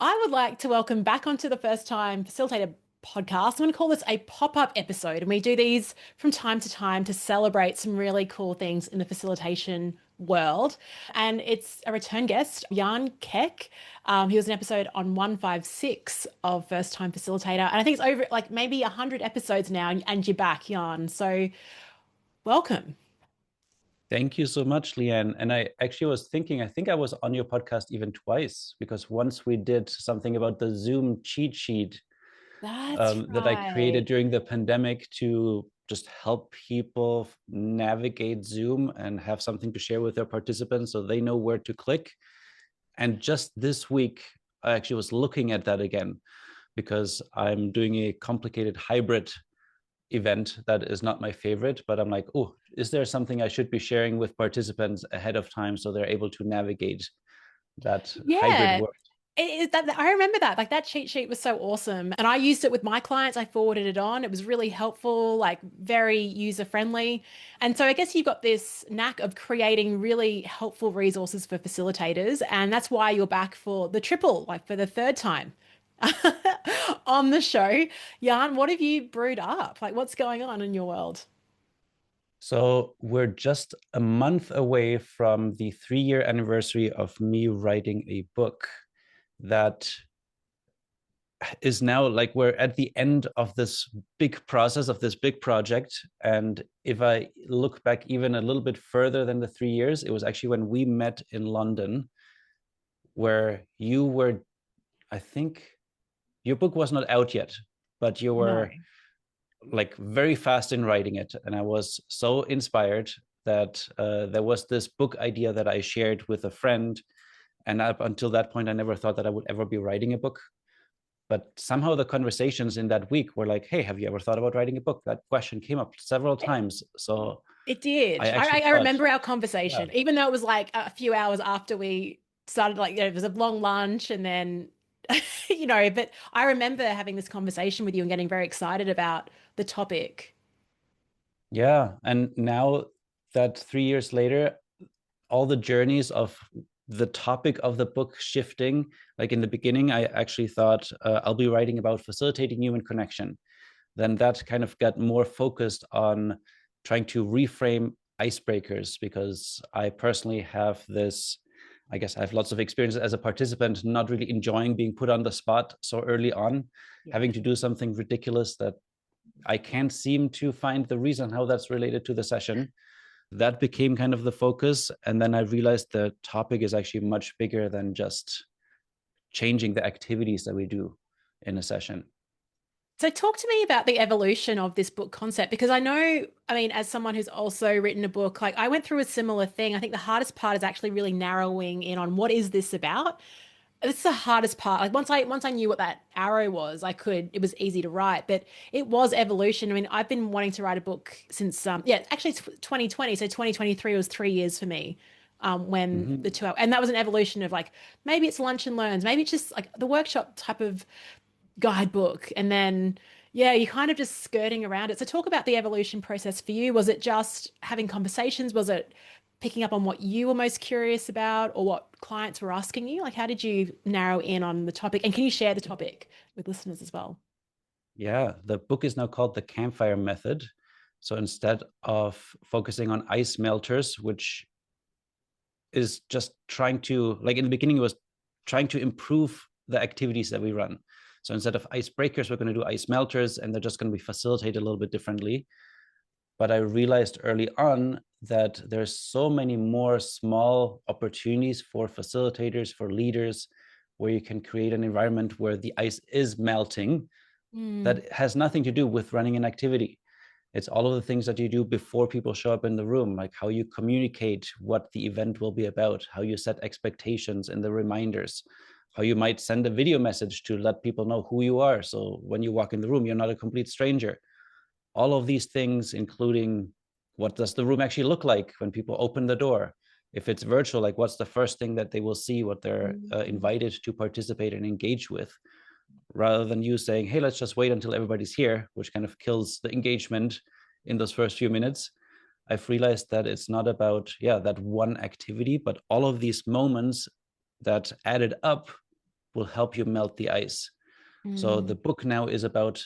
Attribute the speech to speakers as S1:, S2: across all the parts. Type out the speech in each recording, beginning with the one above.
S1: I would like to welcome back onto the First Time Facilitator podcast. I'm going to call this a pop-up episode, and we do these from time to time to celebrate some really cool things in the facilitation world. And it's a return guest, Jan Keck. He was an episode on 156 of First Time Facilitator, and I think it's over like maybe 100 episodes now, and you're back, Jan. So welcome.
S2: Thank you so much, Leanne. And I actually was thinking, I think I was on your podcast even twice, because once we did something about the Zoom cheat sheet
S1: That's
S2: that I
S1: right.
S2: created during the pandemic to just help people navigate Zoom and have something to share with their participants so they know where to click. And just this week, I actually was looking at that again because I'm doing a complicated hybrid event that is not my favorite, but I'm like, oh, is there something I should be sharing with participants ahead of time so they're able to navigate that hybrid
S1: Yeah.
S2: work?
S1: I remember that. Like that cheat sheet was so awesome. And I used it with my clients. I forwarded it on. It was really helpful, like very user friendly. And so I guess you've got this knack of creating really helpful resources for facilitators. And that's why you're back for the triple, like for the third time on the show. Jan, what have you brewed up? Like what's going on in your world?
S2: So we're just a month away from the 3-year anniversary of me writing a book that is now like we're at the end of this big process of this big project. And if I look back even a little bit further than the 3 years, it was actually when we met in London, where you were, I think your book was not out yet, but you
S1: No.
S2: were like very fast in writing it. And I was so inspired that there was this book idea that I shared with a friend. And up until that point, I never thought that I would ever be writing a book. But somehow the conversations in that week were like, hey, have you ever thought about writing a book? That question came up several times. So
S1: It
S2: I
S1: did.
S2: actually
S1: I
S2: thought,
S1: remember our
S2: yeah,
S1: conversation, even though it was like a few hours after we started, like, it was a long lunch and then, but I remember having this conversation with you and getting very excited about the topic.
S2: yeah. And now that 3 years later, all the journeys of the topic of the book shifting. Like in the beginning, I actually thought I'll be writing about facilitating human connection. Then that kind of got more focused on trying to reframe icebreakers, because I personally have this, I guess I have lots of experience as a participant, not really enjoying being put on the spot so early on,
S1: Yeah.
S2: having to do something ridiculous that I can't seem to find the reason how that's related to the session. That became kind of the focus. And then I realized the topic is actually much bigger than just changing the activities that we do in a session.
S1: So talk to me about the evolution of this book concept because I know, I mean, as someone who's also written a book, like I went through a similar thing. I think the hardest part is actually really narrowing in on what is this about. It's the hardest part. Like once I knew what that arrow was, it was easy to write, but it was evolution. I mean, I've been wanting to write a book since actually it's 2020. So 2023 was 3 years for me. When the
S2: Mm-hmm.
S1: 2 hour, and that was an evolution of like maybe it's lunch and learns, maybe it's just like the workshop type of guidebook. And then, yeah, you kind of just skirting around it. So talk about the evolution process for you. Was it just having conversations? Was it picking up on what you were most curious about or what clients were asking you? Like, how did you narrow in on the topic? And can you share the topic with listeners as well?
S2: Yeah, the book is now called the Campfire Method. So instead of focusing on ice melters, which is just trying to, like in the beginning, it was trying to improve the activities that we run. So instead of icebreakers, we're going to do ice melters, and they're just going to be facilitated a little bit differently. But I realized early on that there's so many more small opportunities for facilitators, for leaders, where you can create an environment where the ice is melting
S1: Mm,
S2: that has nothing to do with running an activity. It's all of the things that you do before people show up in the room, like how you communicate what the event will be about, how you set expectations in the reminders, how you might send a video message to let people know who you are. So when you walk in the room, you're not a complete stranger. All of these things, including what does the room actually look like when people open the door? If it's virtual, like what's the first thing that they will see, what they're
S1: mm,
S2: invited to participate and engage with, rather than you saying, hey, let's just wait until everybody's here, which kind of kills the engagement in those first few minutes. I've realized that it's not about, yeah, that one activity, but all of these moments that added up will help you melt the ice. So the
S1: Mm.
S2: book now is about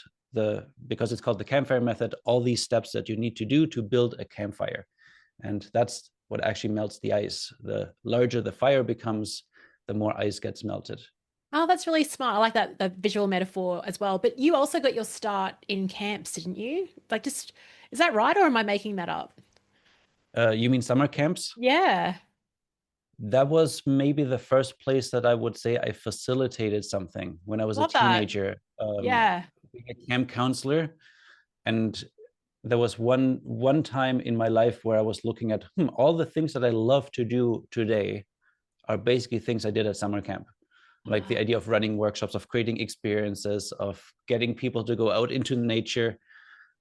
S2: because it's called the campfire method, all these steps that you need to do to build a campfire. And that's what actually melts the ice. The larger the fire becomes, the more ice gets melted.
S1: Oh, that's really smart. I like that the visual metaphor as well. But you also got your start in camps, didn't you? Like, just is that right, or am I making that up?
S2: You mean summer camps?
S1: Yeah,
S2: That was maybe the first place that I would say I facilitated something when I was a
S1: love that.
S2: teenager,
S1: Yeah.
S2: being a camp counselor. And there was one time in my life where I was looking at all the things that I love to do today are basically things I did at summer camp. Like the
S1: Wow.
S2: idea of running workshops, of creating experiences, of getting people to go out into nature,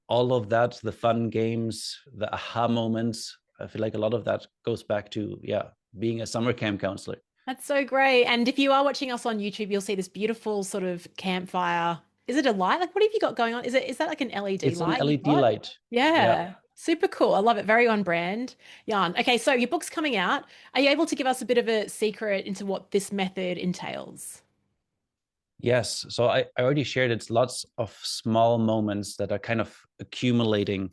S2: all of that, the fun games, the aha moments. I feel like a lot of that goes back to, yeah, being a summer camp counselor.
S1: That's so great. And if you are watching us on YouTube, you'll see this beautiful sort of campfire. Is it a light? Like, what have you got going on? Is that like an LED
S2: It's an
S1: light you've
S2: LED
S1: got?
S2: light. Yeah.
S1: Yeah. Super cool. I love it. Very on brand. Yarn. Okay, so your book's coming out. Are you able to give us a bit of a secret into what this method entails?
S2: Yes. So I already shared it's lots of small moments that are kind of accumulating,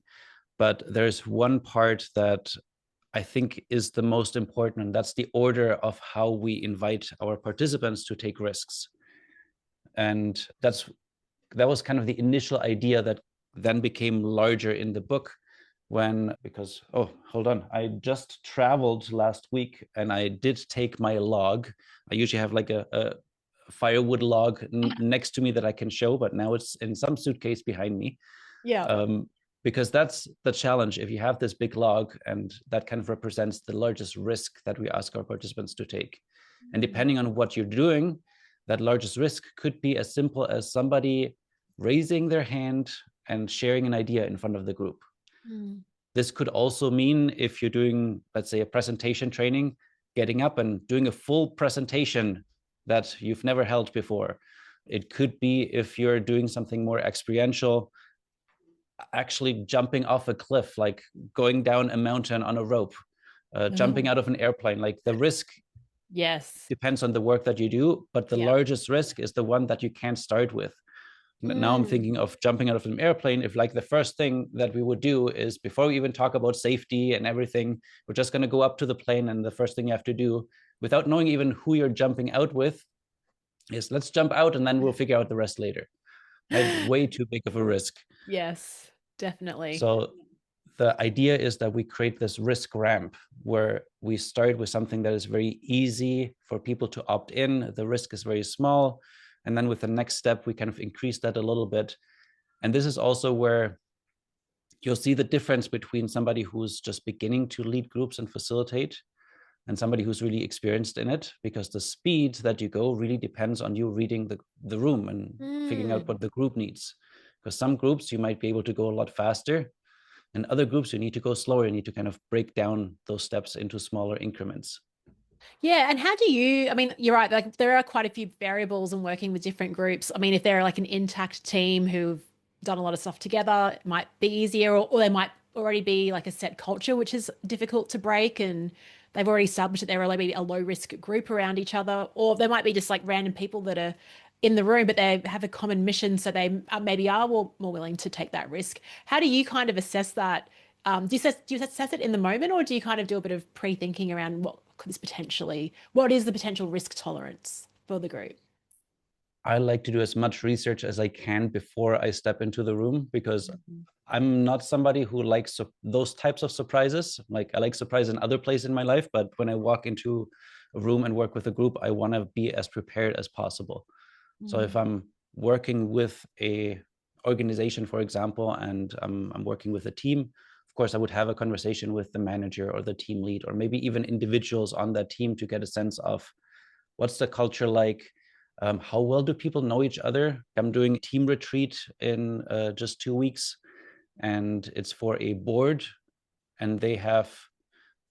S2: but there's one part that I think is the most important, and that's the order of how we invite our participants to take risks. And that was kind of the initial idea that then became larger in the book because oh, hold on, I just traveled last week and I did take my log. I usually have like a firewood log next to me that I can show, but now it's in some suitcase behind me.
S1: Yeah.
S2: um, because that's the challenge. If you have this big log, and that kind of represents the largest risk that we ask our participants to take, and
S1: Mm.
S2: depending on what you're doing, that largest risk could be as simple as somebody raising their hand and sharing an idea in front of the group.
S1: Mm.
S2: This could also mean, if you're doing, let's say, a presentation training, getting up and doing a full presentation that you've never held before. It could be, if you're doing something more experiential, actually jumping off a cliff, like going down a mountain on a rope, jumping
S1: Oh,
S2: out of an airplane. Like, the risk
S1: yes.
S2: depends on the work that you do, but the
S1: Yeah.
S2: largest risk is the one that you can't start with. Now I'm
S1: Mm.
S2: thinking of jumping out of an airplane. If, like, the first thing that we would do is, before we even talk about safety and everything, we're just going to go up to the plane, and the first thing you have to do, without knowing even who you're jumping out with, is let's jump out and then we'll figure out the rest later. Right? Way too big of a risk.
S1: Yes, definitely.
S2: So the idea is that we create this risk ramp where we start with something that is very easy for people to opt in. The risk is very small. And then with the next step, we kind of increase that a little bit. And this is also where you'll see the difference between somebody who's just beginning to lead groups and facilitate, and somebody who's really experienced in it, because the speed that you go really depends on you reading the room and figuring out
S1: Mm.
S2: what the group needs. Because some groups you might be able to go a lot faster, and other groups you need to go slower. You need to kind of break down those steps into smaller increments.
S1: Yeah, and how do you, I mean, you're right, like there are quite a few variables in working with different groups. I mean, if they're like an intact team who've done a lot of stuff together, it might be easier, or they might already be like a set culture, which is difficult to break, and they've already established that they're maybe a low risk group around each other, or they might be just like random people that are in the room, but they have a common mission, so they maybe are more willing to take that risk. How do you kind of assess that? Do you assess it in the moment, or do you kind of do a bit of pre-thinking around what is the potential risk tolerance for the group?
S2: I like to do as much research as I can before I step into the room, because
S1: Mhm.
S2: I'm not somebody who likes those types of surprises. Like, I like surprise in other places in my life, but when I walk into a room and work with a group, I want to be as prepared as possible. So if
S1: Mm.
S2: I'm working with a organization, for example, and I'm working with a team, of course, I would have a conversation with the manager or the team lead, or maybe even individuals on that team, to get a sense of what's the culture like. How well do people know each other? I'm doing a team retreat in just 2 weeks, and it's for a board, and there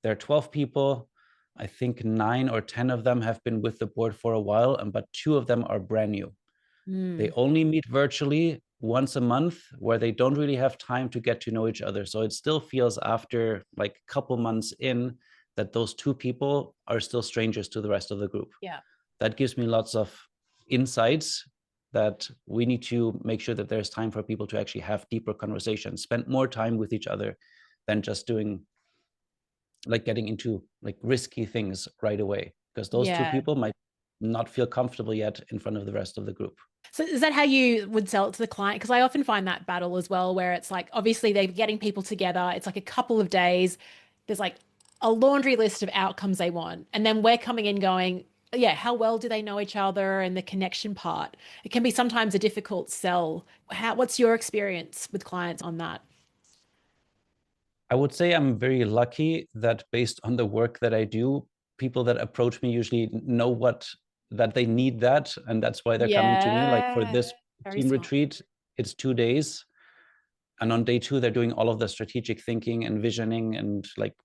S2: are 12 people. I think 9 or 10 of them have been with the board for a while, but 2 of them are brand new. They
S1: Mm.
S2: only meet virtually once a month, where they don't really have time to get to know each other. So it still feels, after like a couple months in, that those 2 people are still strangers to the rest of the group.
S1: Yeah.
S2: That gives me lots of insights that we need to make sure that there's time for people to actually have deeper conversations, spend more time with each other than just doing like getting into like risky things right away, because those two
S1: Yeah.
S2: people might not feel comfortable yet in front of the rest of the group.
S1: So is that how you would sell it to the client? Because I often find that battle as well, where it's like obviously they're getting people together. It's like a couple of days. There's like a laundry list of outcomes they want. And then we're coming in going, yeah, how well do they know each other and the connection part? It can be sometimes a difficult sell. What's your experience with clients on that?
S2: I would say I'm very lucky that based on the work that I do, people that approach me usually know what that they need that, and that's why they're coming to me. Like for
S1: Yeah,
S2: this
S1: very
S2: team
S1: smart.
S2: retreat, it's 2 days, and on day two they're doing all of the strategic thinking and visioning and like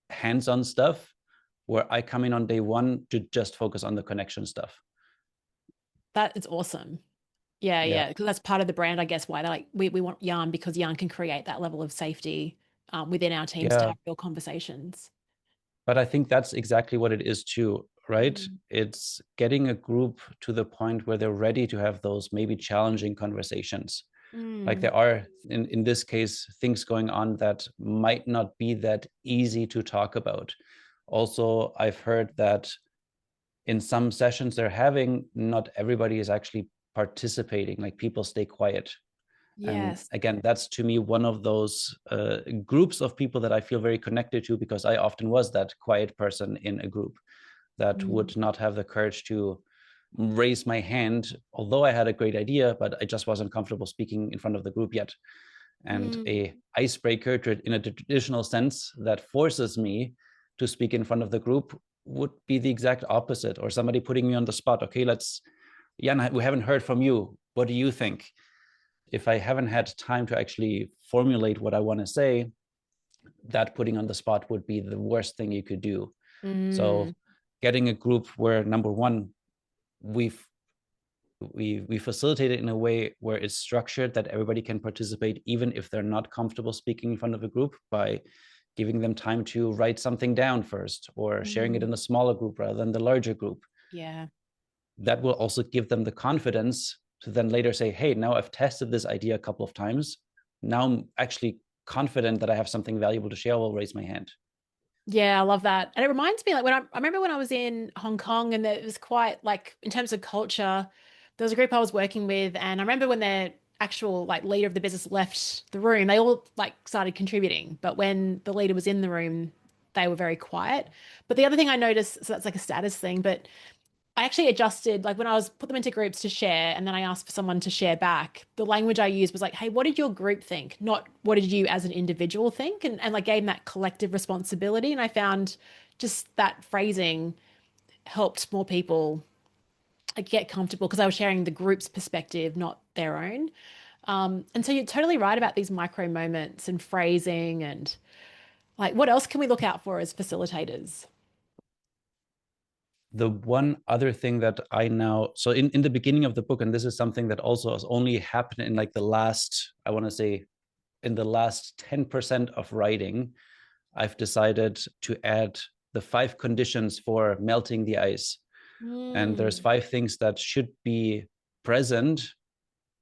S2: hands-on stuff, where I come in on day one to just focus on the connection stuff.
S1: That is awesome. Yeah,
S2: Yeah.
S1: yeah, because that's part of the brand, I guess, why they like we want Yarn because Yarn can create that level of safety within our teams to
S2: Yeah,
S1: have real conversations.
S2: but I think that's exactly what it is too, right?
S1: Mm.
S2: It's getting a group to the point where they're ready to have those maybe challenging conversations. Like
S1: Mm.
S2: there are in this case things going on that might not be that easy to talk about. Also, I've heard that in some sessions they're having, not everybody is actually participating, like people stay quiet. And
S1: Yes.
S2: again, that's to me one of those groups of people that I feel very connected to, because I often was that quiet person in a group that
S1: Mm.
S2: would not have the courage to raise my hand, although I had a great idea, but I just wasn't comfortable speaking in front of the group yet. And
S1: Mm.
S2: a icebreaker in a traditional sense that forces me to speak in front of the group would be the exact opposite, or somebody putting me on the spot. Okay, let's, Jan, we haven't heard from you. What do you think? If I haven't had time to actually formulate what I want to say, that putting on the spot would be the worst thing you could do.
S1: Mm.
S2: So getting a group where number one, we've we facilitate it in a way where it's structured that everybody can participate, even if they're not comfortable speaking in front of a group, by giving them time to write something down first or sharing it
S1: Mm.
S2: in a smaller group rather than the larger group.
S1: Yeah.
S2: That will also give them the confidence to then later say, hey, now I've tested this idea a couple of times. Now I'm actually confident that I have something valuable to share. I'll raise my hand.
S1: Yeah, I love that. And it reminds me, like I remember when I was in Hong Kong and it was quite like in terms of culture, there was a group I was working with, and I remember when their actual like leader of the business left the room, they all like started contributing. But when the leader was in the room, they were very quiet. But the other thing I noticed, so that's like a status thing, but I actually adjusted, like when I was put them into groups to share, and then I asked for someone to share back. The language I used was like, "Hey, what did your group think? Not what did you as an individual think?" And like gave them that collective responsibility. And I found just that phrasing helped more people like get comfortable because I was sharing the group's perspective, not their own. And so you're totally right about these micro moments and phrasing and like what else can we look out for as facilitators?
S2: The one other thing that I now, so in the beginning of the book, and this is something that also has only happened in like the last, I want to say, in the last 10% of writing, I've decided to add the 5 conditions for melting the ice. And there's
S1: Mm.
S2: 5 things that should be present.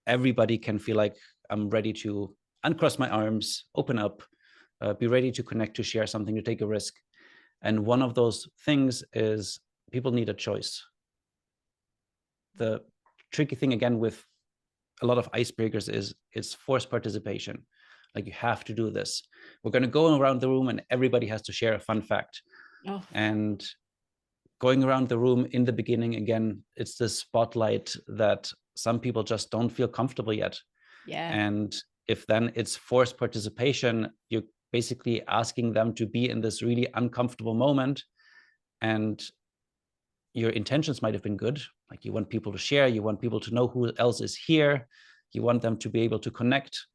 S2: Everybody can feel like I'm ready to uncross my arms, open up, be ready to connect, to share something, to take a risk. And one of those things is people need a choice. The tricky thing again with a lot of icebreakers is it's forced participation. Like you have to do this. We're going to go around the room and everybody has to share a fun fact.
S1: Oh,
S2: And going around the room in the beginning, again, it's the spotlight that some people just don't feel comfortable yet.
S1: yeah.
S2: And if then it's forced participation, you're basically asking them to be in this really uncomfortable moment. And your intentions might have been good. Like you want people to share, you want people to know who else is here, you want them to be able to connect.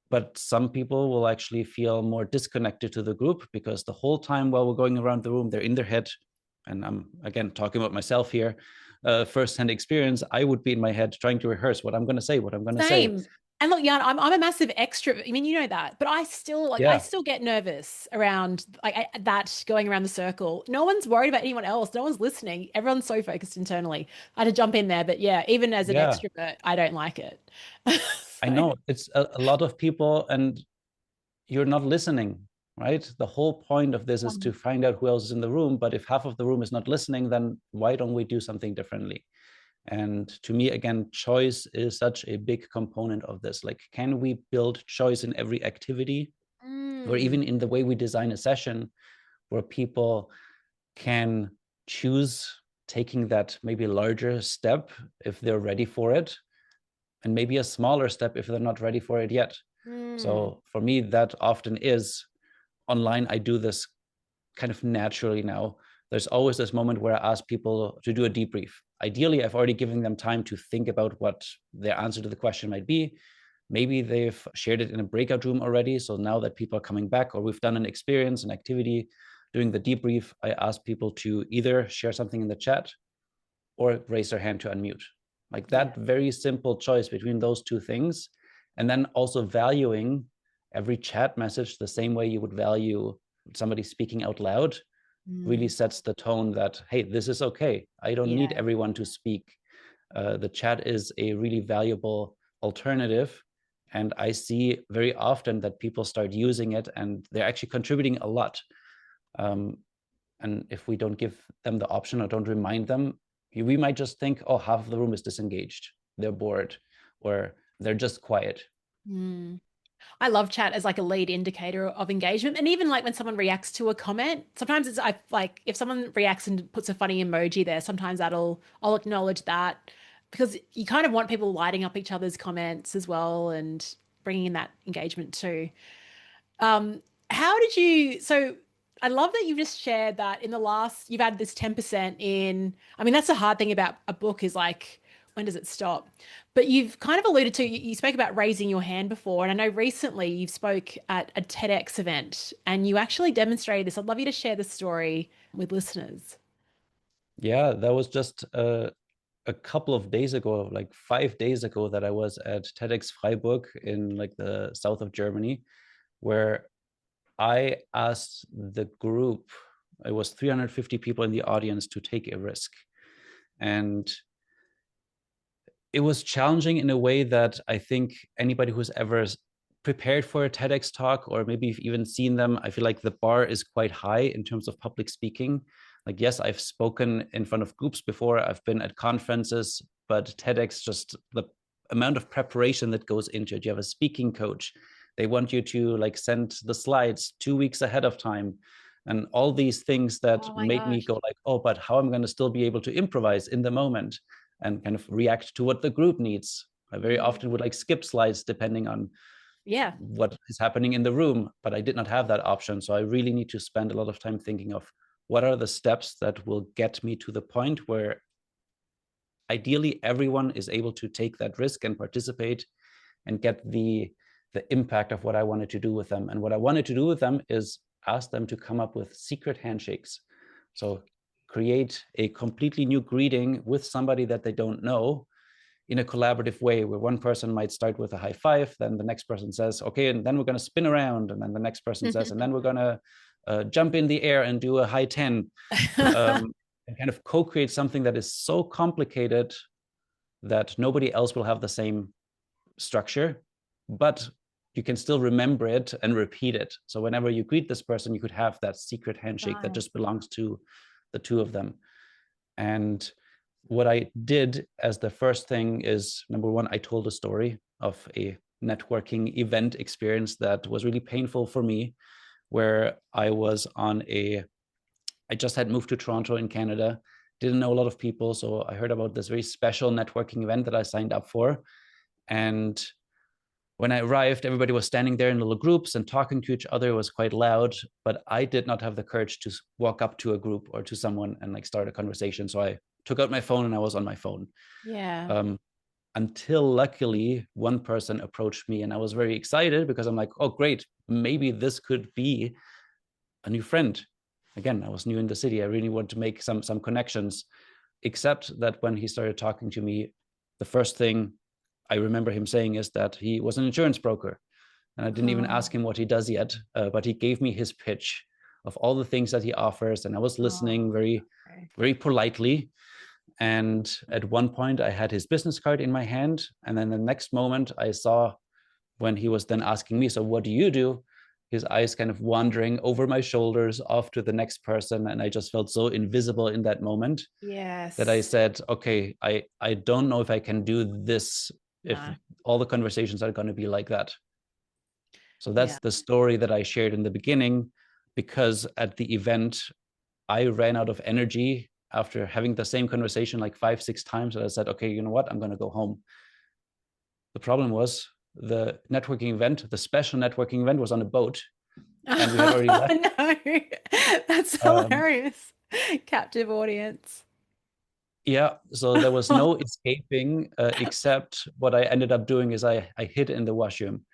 S2: But some people will actually feel more disconnected to the group because the whole time while we're going around the room, they're in their head. And I'm again talking about myself here, firsthand experience. I would be in my head trying to rehearse what I'm going to say, what I'm going to say.
S1: Same. And look, Jan, I'm a massive extrovert. I mean, you know that, but I
S2: Yeah,
S1: still get nervous around that going around the circle. No one's worried about anyone else. No one's listening. Everyone's so focused internally. I had to jump in there, but yeah, even as an
S2: yeah.
S1: extrovert, I don't like it.
S2: I
S1: So,
S2: know it's a lot of people, and you're not listening, right? The whole point of this is to find out who else is in the room. But if half of the room is not listening, then why don't we do something differently? And to me, again, choice is such a big component of this. Like, can we build choice in every activity, or
S1: mm,
S2: even in the way we design a session, where people can choose taking that maybe larger step if they're ready for it, and maybe a smaller step if they're not ready for it yet.
S1: mm,
S2: So for me, that often is online. I do this kind of naturally now. There's always this moment where I ask people to do a debrief. Ideally, I've already given them time to think about what their answer to the question might be. Maybe they've shared it in a breakout room already. So now that people are coming back, or we've done an experience, an activity, doing the debrief, I ask people to either share something in the chat or raise their hand to unmute. Like
S1: yeah.
S2: that very simple choice between those two things. And then also valuing every chat message the same way you would value somebody speaking out loud really
S1: Mm,
S2: sets the tone that, hey, this is okay. I don't need
S1: yeah.
S2: everyone to speak. The chat is a really valuable alternative. And I see very often that people start using it and they're actually contributing a lot. Um, and if we don't give them the option or don't remind them, we might just think, oh, half of the room is disengaged, they're bored, or they're just quiet.
S1: Mm. I love chat as like a lead indicator of engagement. And even like when someone reacts to a comment, sometimes it's I like if someone reacts and puts a funny emoji there, sometimes I'll acknowledge that because you kind of want people lighting up each other's comments as well and bringing in that engagement too. How did you, so I love that you've just shared that in the last, you've added this 10% in. I mean, that's the hard thing about a book is like, when does it stop? But you've kind of alluded to, you spoke about raising your hand before. And I know recently you've spoke at a TEDx event and you actually demonstrated this. I'd love you to share the story with listeners.
S2: Yeah, that was just a couple of days ago, like 5 days ago, that I was at TEDx Freiburg in like the south of Germany, where I asked the group, it was 350 people in the audience, to take a risk. And it was challenging in a way that I think anybody who's ever prepared for a TEDx talk, or maybe you've even seen them, I feel like the bar is quite high in terms of public speaking. Like, yes, I've spoken in front of groups before, I've been at conferences, but TEDx, just the amount of preparation that goes into it. You have a speaking coach. They want you to like send the slides 2 weeks ahead of time. And all these things that
S1: Oh my
S2: made me
S1: gosh.
S2: go like, oh, but how am I going to still be able to improvise in the moment and kind of react to what the group needs? I very often would like skip slides depending on
S1: Yeah.
S2: what is happening in the room, but I did not have that option. So I really need to spend a lot of time thinking of what are the steps that will get me to the point where ideally everyone is able to take that risk and participate and get the impact of what I wanted to do with them. And what I wanted to do with them is ask them to come up with secret handshakes. So create a completely new greeting with somebody that they don't know in a collaborative way, where one person might start with a high five, then the next person says, okay, and then we're going to spin around, and then the next person says, and then we're going to jump in the air and do a high 10, and kind of co-create something that is so complicated that nobody else will have the same structure, but you can still remember it and repeat it. So whenever you greet this person, you could have that secret handshake that
S1: Nice.
S2: just belongs to the two of them. And what I did as the first thing is, number one, I told a story of a networking event experience that was really painful for me, where I just had moved to Toronto in Canada, didn't know a lot of people. So I heard about this very special networking event that I signed up for. And when I arrived, everybody was standing there in little groups and talking to each other. It was quite loud, but I did not have the courage to walk up to a group or to someone and like start a conversation. So I took out my phone and I was on my phone.
S1: Yeah.
S2: Um, until luckily one person approached me, and I was very excited because I'm like, oh, great, maybe this could be a new friend. Again, I was new in the city. I really wanted to make some connections. Except that when he started talking to me, the first thing I remember him saying is that he was an insurance broker. And I didn't even
S1: Oh,
S2: ask him what he does yet, but he gave me his pitch of all the things that he offers. And I was listening
S1: oh,
S2: very,
S1: okay.
S2: very politely. And at one point, I had his business card in my hand. And then the next moment, I saw when he was then asking me, so what do you do? His eyes kind of wandering over my shoulders off to the next person. And I just felt so invisible in that moment that I
S1: Yes.
S2: said, okay, I don't know if I can do this if
S1: No.
S2: all the conversations are going to be like that. So that's
S1: Yeah.
S2: the story that I shared in the beginning, because at the event, I ran out of energy after having the same conversation like 5, 6 times. And I said, okay, you know what? I'm going to go home. The problem was the networking event, the special networking event was on a boat and we had already
S1: Oh,
S2: left.
S1: no. That's
S2: Um,
S1: hilarious. Captive audience.
S2: yeah, so there was no escaping except what I ended up doing is I hid in the washroom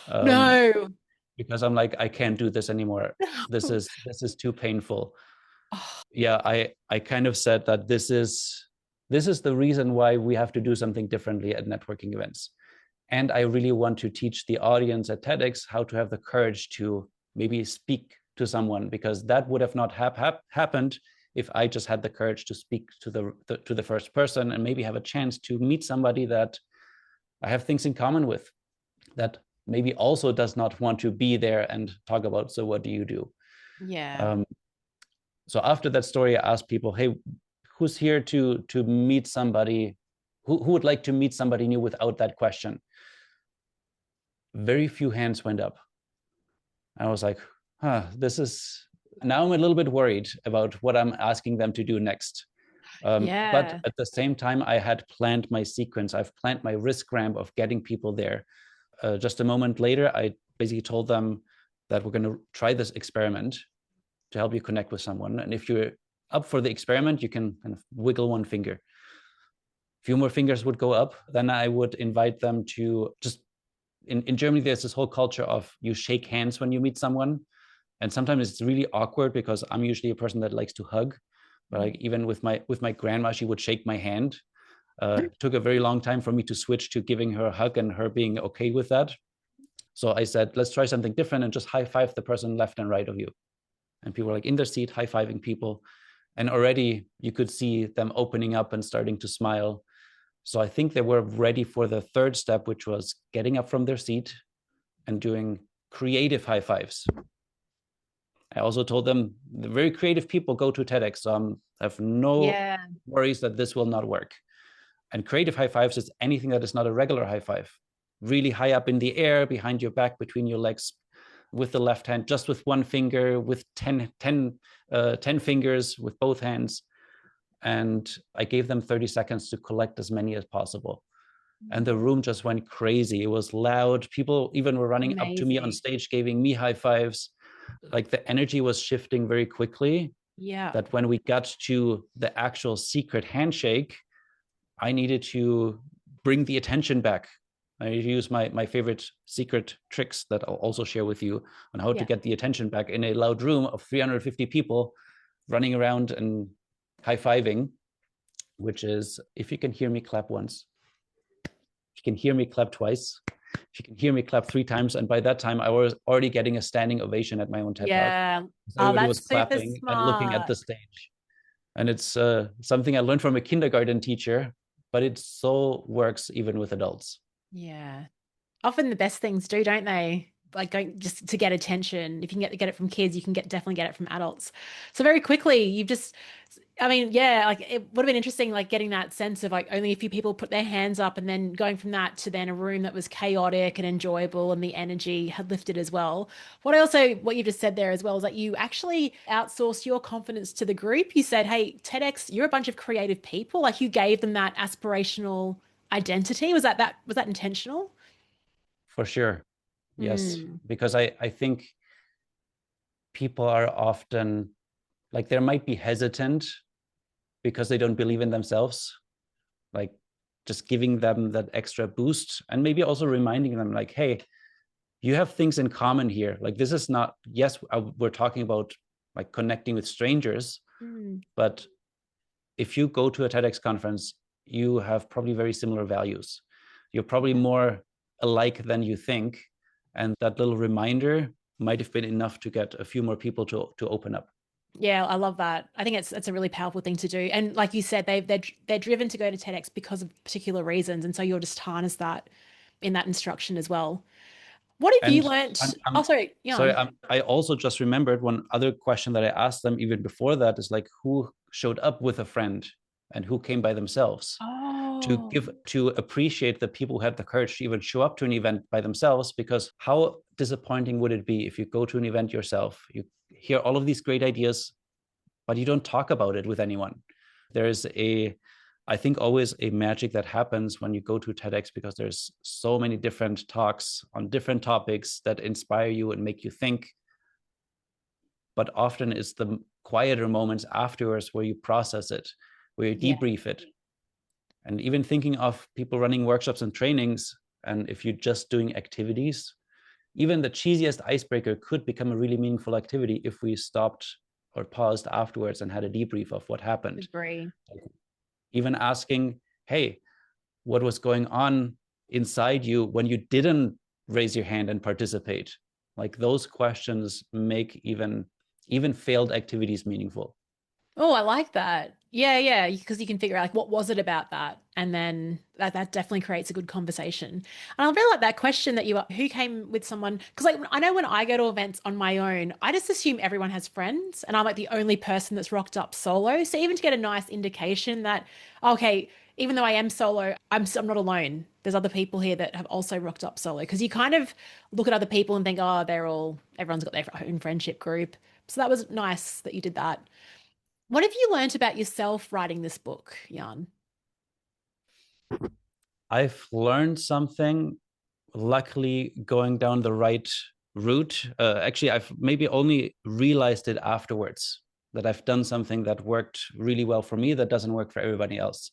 S2: um,
S1: No.
S2: because I'm like, I can't do this anymore.
S1: No.
S2: This is too painful.
S1: Oh,
S2: Yeah, I kind of said that this is the reason why we have to do something differently at networking events. And I really want to teach the audience at TEDx how to have the courage to maybe speak to someone, because that would have not happened if I just had the courage to speak to to the first person and maybe have a chance to meet somebody that I have things in common with, that maybe also does not want to be there and talk about, so what do you do?
S1: yeah.
S2: Um, so after that story, I asked people, hey, who's here to meet somebody who would like to meet somebody new without that question? Very few hands went up. I was like, this is, now I'm a little bit worried about what I'm asking them to do next. But
S1: Yeah.
S2: at the same time, I had planned my sequence. I've planned my risk ramp of getting people there. Just a moment later, I basically told them that we're going to try this experiment to help you connect with someone. And if you're up for the experiment, you can kind of wiggle one finger. A few more fingers would go up. Then I would invite them to just, in Germany, there's this whole culture of you shake hands when you meet someone. And sometimes it's really awkward because I'm usually a person that likes to hug. But like even with my grandma, she would shake my hand. It took a very long time for me to switch to giving her a hug and her being okay with that. So I said, let's try something different and just high five the person left and right of you. And people were like in their seat, high fiving people. And already you could see them opening up and starting to smile. So I think they were ready for the third step, which was getting up from their seat and doing creative high fives. I also told them the very creative people go to TEDx. So I have no
S1: Yeah.
S2: worries that this will not work. And creative high fives is anything that is not a regular high five. Really high up in the air, behind your back, between your legs, with the left hand, just with one finger, with 10 fingers, with both hands. And I gave them 30 seconds to collect as many as possible. And the room just went crazy. It was loud. People even were running up to me on
S1: Amazing.
S2: stage, giving me high fives. Like the energy was shifting very quickly,
S1: Yeah.
S2: that when we got to the actual secret handshake, I needed to bring the attention back. I use my favorite secret tricks that I'll also share with you on how to
S1: Yeah.
S2: get the attention back in a loud room of 350 people running around and high-fiving, which is, if you can hear me, clap once. If you can hear me, clap twice. If you can hear me, clap 3 times. And by that time, I was already getting a standing ovation at my own TED Talk.
S1: Yeah.
S2: So
S1: Oh,
S2: everybody was
S1: that's super
S2: clapping and looking at
S1: smart.
S2: the stage. And it's something I learned from a kindergarten teacher, but it so works even with adults.
S1: Yeah. Often the best things do, don't they? Like going just to get attention. If you can get it from kids, you can definitely get it from adults. So very quickly, you've just I mean, yeah, like it would have been interesting, like getting that sense of like only a few people put their hands up and then going from that to then a room that was chaotic and enjoyable and the energy had lifted as well. What you just said there as well is that you actually outsourced your confidence to the group. You said, hey, TEDx, you're a bunch of creative people. Like you gave them that aspirational identity. Was that intentional?
S2: For sure. Yes.
S1: Hmm.
S2: Because I think people are often like, they might be hesitant because they don't believe in themselves, like just giving them that extra boost and maybe also reminding them like, hey, you have things in common here. Like this is not, yes, we're talking about like connecting with strangers,
S1: Hmm.
S2: but if you go to a TEDx conference, you have probably very similar values. You're probably more alike than you think. And that little reminder might have been enough to get a few more people to open up.
S1: Yeah, I love that. I think it's a really powerful thing to do. And like you said, they're driven to go to TEDx because of particular reasons, and so you'll just harness that in that instruction as well. What have you
S2: And
S1: learnt? Oh,
S2: I'm
S1: sorry,
S2: sorry,
S1: Jan.
S2: I also just remembered one other question that I asked them even before that is like, who showed up with a friend and who came by themselves?
S1: Oh,
S2: To appreciate the people who had the courage to even show up to an event by themselves, because how disappointing would it be if you go to an event yourself, you hear all of these great ideas, but you don't talk about it with anyone. There's a, I think, always a magic that happens when you go to TEDx, because there's so many different talks on different topics that inspire you and make you think. But often it's the quieter moments afterwards where you process it, where you
S1: yeah.
S2: debrief it. And even thinking of people running workshops and trainings, and if you're just doing activities, even the cheesiest icebreaker could become a really meaningful activity if we stopped or paused afterwards and had a debrief of what happened.
S1: Agree.
S2: Even asking, hey, what was going on inside you when you didn't raise your hand and participate? Like those questions make even failed activities meaningful.
S1: Oh, I like that. Yeah, yeah, because you can figure out like what was it about that, and then that definitely creates a good conversation. And I really like that question that you who came with someone, because like I know when I go to events on my own, I just assume everyone has friends, and I'm like the only person that's rocked up solo. So even to get a nice indication that okay, even though I am solo, I'm not alone. There's other people here that have also rocked up solo, because you kind of look at other people and think, oh, everyone's got their own friendship group. So that was nice that you did that. What have you learned about yourself writing this book, Jan?
S2: I've learned something, luckily, going down the right route. Actually, I've maybe only realized it afterwards, that I've done something that worked really well for me that doesn't work for everybody else,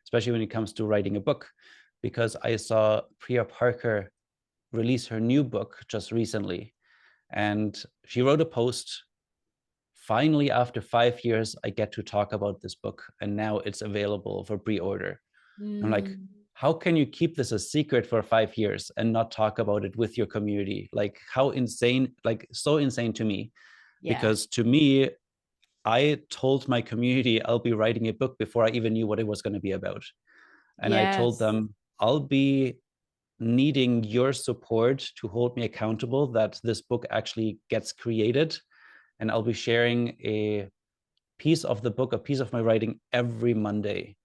S2: especially when it comes to writing a book. Because I saw Priya Parker release her new book just recently, and she wrote a post. Finally, after 5 years, I get to talk about this book, and now it's available for pre-order. I'm like,
S1: Mm,
S2: how can you keep this a secret for 5 years and not talk about it with your community? Like, how insane, like, so insane to me.
S1: yeah.
S2: Because to me, I told my community I'll be writing a book before I even knew what it was going to be about. And I told
S1: Yes.
S2: them, I'll be needing your support to hold me accountable that this book actually gets created. And I'll be sharing a piece of the book, a piece of my writing every Monday.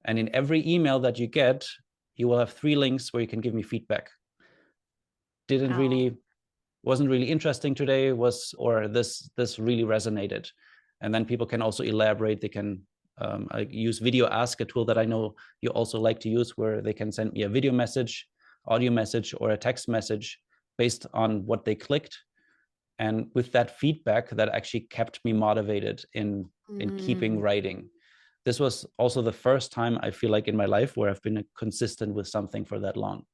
S2: And in every email that you get, you will have 3 links where you can give me feedback. Didn't
S1: Wow.
S2: really, wasn't really interesting today, was, or this really resonated. And then people can also elaborate. They can I use Video Ask, a tool that I know you also like to use, where they can send me a video message, audio message, or a text message based on what they clicked. And with that feedback, that actually kept me motivated in keeping
S1: Mm.
S2: writing. This was also the first time I feel like in my life where I've been consistent with something for that long.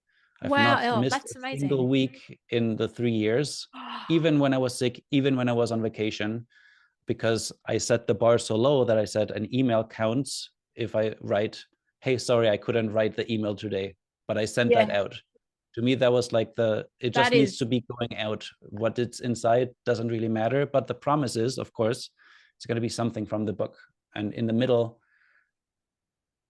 S2: I've
S1: Wow.
S2: not
S1: Oh,
S2: missed a
S1: that's
S2: single
S1: amazing.
S2: week in the 3 years, even when I was sick, even when I was on vacation, because I set the bar so low that I said an email counts if I write, hey, sorry, I couldn't write the email today, but I sent that
S1: Yeah,
S2: out. To me, that was like it
S1: that
S2: just needs
S1: is.
S2: to be going out. What it's inside doesn't really matter. But the promise is, of course, it's going to be something from the book. And in the middle,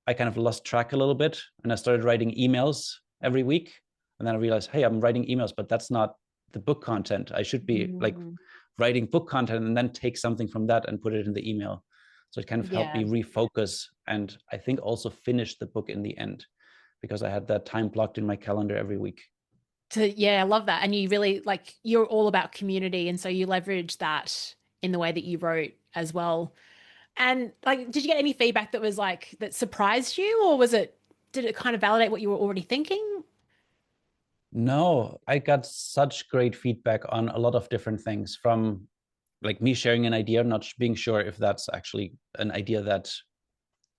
S2: I kind of lost track a little bit, and I started writing emails every week. And then I realized, hey, I'm writing emails, but that's not the book content. I should be like
S1: Mm,
S2: writing book content and then take something from that and put it in the email. So it kind of helped
S1: yeah.
S2: me refocus, and I think also finish the book in the end, because I had that time blocked in my calendar every week.
S1: Yeah, I love that. And you really like you're all about community, and so you leverage that in the way that you wrote as well. And like, did you get any feedback that was like that surprised you, or did it kind of validate what you were already thinking?
S2: No, I got such great feedback on a lot of different things, from like me sharing an idea, not being sure if that's actually an idea that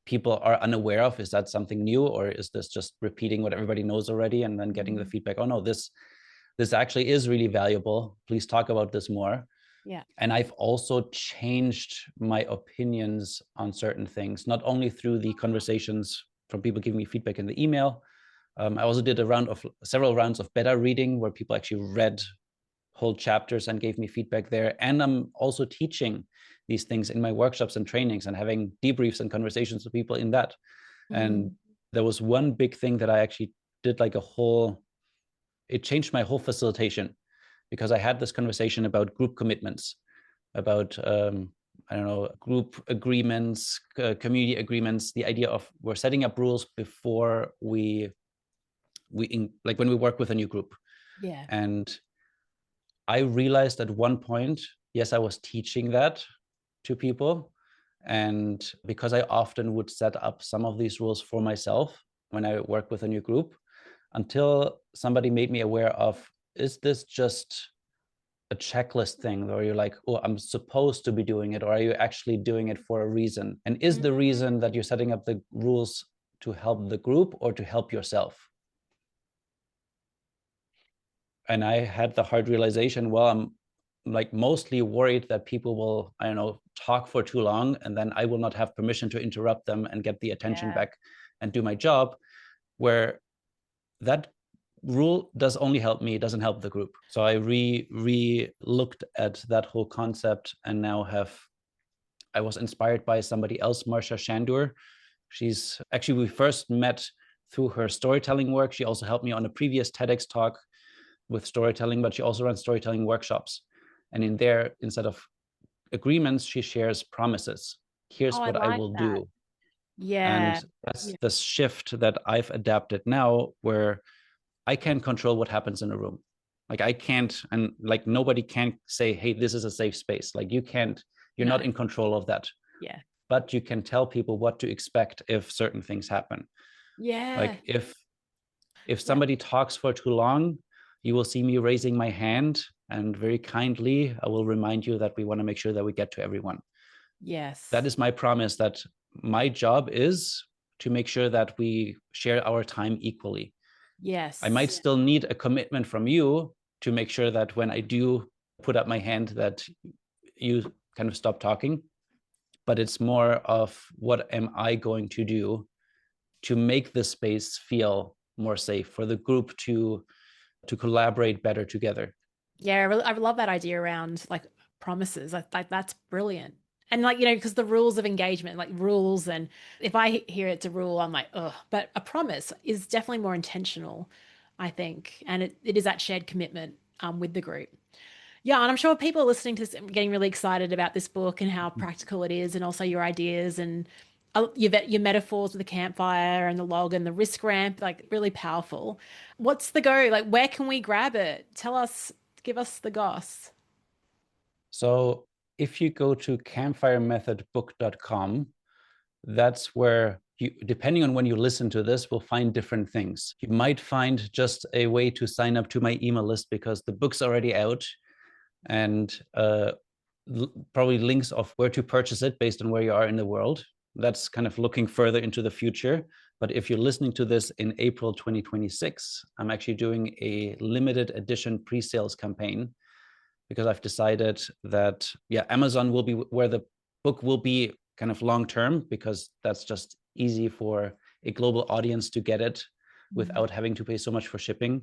S2: people are unaware of. Is that something new, or is this just repeating what everybody knows already? And then getting the
S1: Mm,
S2: feedback, oh no, this actually is really valuable. Please talk about this more.
S1: yeah.
S2: And I've also changed my opinions on certain things, not only through the conversations from people giving me feedback in the email, I also did several rounds of beta reading where people actually read whole chapters and gave me feedback there. And I'm also teaching these things in my workshops and trainings and having debriefs and conversations with people in that. And
S1: Mm.
S2: there was one big thing that I actually did like it changed my whole facilitation, because I had this conversation about group commitments, about I don't know, group agreements, community agreements, the idea of we're setting up rules before like when we work with a new group.
S1: Yeah.
S2: And I realized at one point, yes, I was teaching that to people. And because I often would set up some of these rules for myself when I work with a new group, until somebody made me aware of, is this just a checklist thing, or you're like, oh, I'm supposed to be doing it, or are you actually doing it for a reason? And is the reason that you're setting up the rules to help the group or to help yourself? And I had the hard realization, well, I'm like mostly worried that people will, I don't know, talk for too long, and then I will not have permission to interrupt them and get the attention
S1: Yeah.
S2: back and do my job, where that rule does only help me, it doesn't help the group. So I looked at that whole concept, and now I was inspired by somebody else, Marsha Shandur. She's actually, we first met through her storytelling work. She also helped me on a previous TEDx talk with storytelling, but she also runs storytelling workshops. And in there, instead of agreements, she shares promises.
S1: Oh,
S2: Here's
S1: I
S2: what I
S1: like
S2: will
S1: that.
S2: do.
S1: Yeah.
S2: And that's
S1: Yeah.
S2: the shift that I've adapted now, where I can't control what happens in a room. Like I can't, and like nobody can say, hey, this is a safe space. Like you can't, you're not
S1: No.
S2: in control of that.
S1: Yeah.
S2: But you can tell people what to expect if certain things happen.
S1: Yeah.
S2: Like if
S1: Yeah.
S2: somebody talks for too long, you will see me raising my hand, and very kindly I will remind you that we want to make sure that we get to everyone. That
S1: Yes.
S2: is my promise, that my job is to make sure that we share our time equally. I might
S1: Yes.
S2: still need a commitment from you to make sure that when I do put up my hand, that you kind of stop talking. But it's more of, what am I going to do to make the space feel more safe for the group to collaborate better together.
S1: Yeah, I love that idea around like promises. Like that's brilliant. And like, you know, because the rules of engagement, like rules, and if I hear it's a rule, I'm like, ugh. But a promise is definitely more intentional, I think. And it is that shared commitment with the group. Yeah, and I'm sure people listening to this are getting really excited about this book and how practical it is, and also your ideas and your metaphors with the campfire and the log and the risk ramp, like really powerful. What's the go? Like, where can we grab it? Tell us, give us the goss.
S2: So if you go to campfiremethodbook.com, that's where you, depending on when you listen to this, will find different things. You might find just a way to sign up to my email list, because the book's already out, and probably links of where to purchase it based on where you are in the world. That's kind of looking further into the future. But if you're listening to this in April 2026, I'm actually doing a limited edition pre-sales campaign, because I've decided that, yeah, Amazon will be where the book will be kind of long term, because that's just easy for a global audience to get it
S1: Mm.
S2: without having to pay so much for shipping.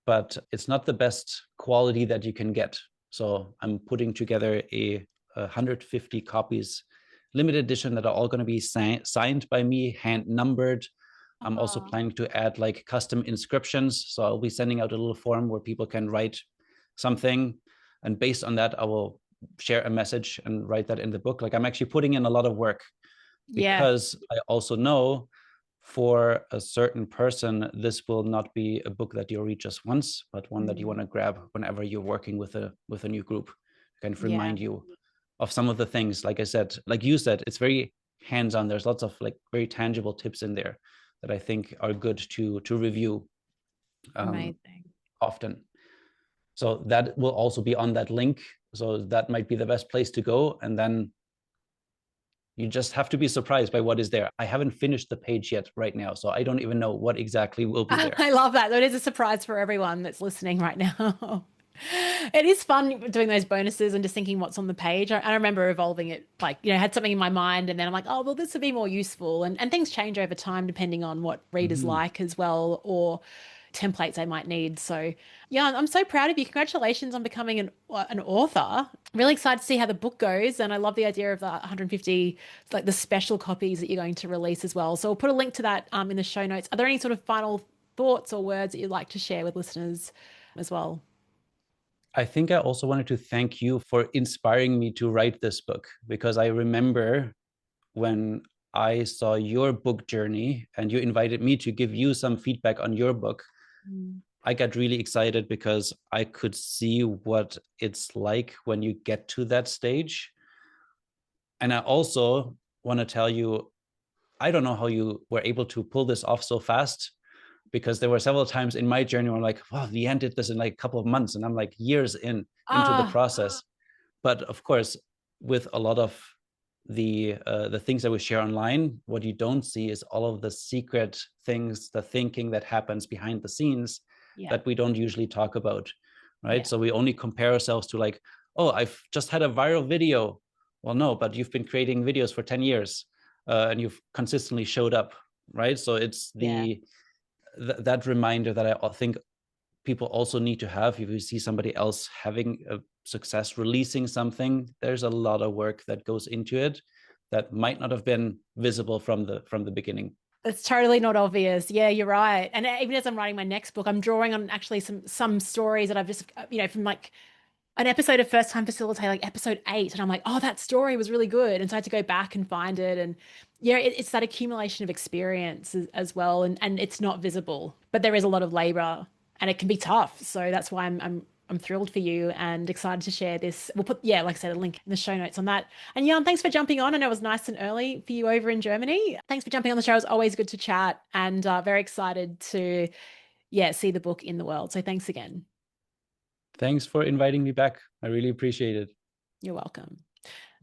S2: But it's not the best quality that you can get. So I'm putting together a 150 copies limited edition that are all going to be signed by me, hand numbered. I'm also
S1: Oh,
S2: planning to add like custom inscriptions. So I'll be sending out a little form where people can write something. And based on that, I will share a message and write that in the book. Like I'm actually putting in a lot of work,
S1: yeah.
S2: because I also know for a certain person, this will not be a book that you'll read just once, but one that you want
S1: Mm.
S2: to grab whenever you're working with a new group. Kind of
S1: Yeah.
S2: remind you of some of the things. Like I said, like you said, it's very hands-on. There's lots of like very tangible tips in there that I think are good to review
S1: Amazing.
S2: often. So that will also be on that link. So that might be the best place to go. And then you just have to be surprised by what is there. I haven't finished the page yet right now, so I don't even know what exactly will be there.
S1: I love that. That is a surprise for everyone that's listening right now. It is fun doing those bonuses and just thinking what's on the page. I remember evolving it, like, had something in my mind, and then I'm like, oh, well, this would be more useful. And things change over time depending on what readers
S2: Mhm.
S1: like as well, or templates they might need. So, yeah, I'm so proud of you. Congratulations on becoming an author. Really excited to see how the book goes. And I love the idea of the 150, like the special copies that you're going to release as well. So we'll put a link to that in the show notes. Are there any sort of final thoughts or words that you'd like to share with listeners as well?
S2: I think I also wanted to thank you for inspiring me to write this book, because I remember when I saw your book journey and you invited me to give you some feedback on your book.
S1: Mm.
S2: I got really excited because I could see what it's like when you get to that stage. And I also want to tell you, I don't know how you were able to pull this off so fast, because there were several times in my journey where I'm like, wow, Leanne did this in like a couple of months. And I'm like years into the
S1: Ah,
S2: process. But of course, with a lot of the things that we share online, what you don't see is all of the secret things, the thinking that happens behind the scenes
S1: yeah,
S2: that we don't usually talk about, right?
S1: yeah,
S2: So we only compare ourselves to like, oh, I've just had a viral video. Well, no, but you've been creating videos for 10 years, and you've consistently showed up, right? So it's
S1: yeah.
S2: that reminder that I think people also need to have. If you see somebody else having a success releasing something, there's a lot of work that goes into it that might not have been visible from the beginning.
S1: It's totally not obvious. Yeah, you're right. And even as I'm writing my next book, I'm drawing on actually some stories that I've just, from like an episode of First Time Facilitate, like episode 8, and I'm like, oh, that story was really good, and so I had to go back and find it, and it's that accumulation of experience as well, and it's not visible, but there is a lot of labor, and it can be tough. So that's why I'm thrilled for you and excited to share this. We'll put, yeah, like I said, a link in the show notes on that. And Jan, thanks for jumping on. I know it was nice and early for you over in Germany. Thanks for jumping on the show. It's always good to chat, and very excited to, yeah, see the book in the world. So thanks again.
S2: Thanks for inviting me back. I really appreciate it.
S1: You're welcome.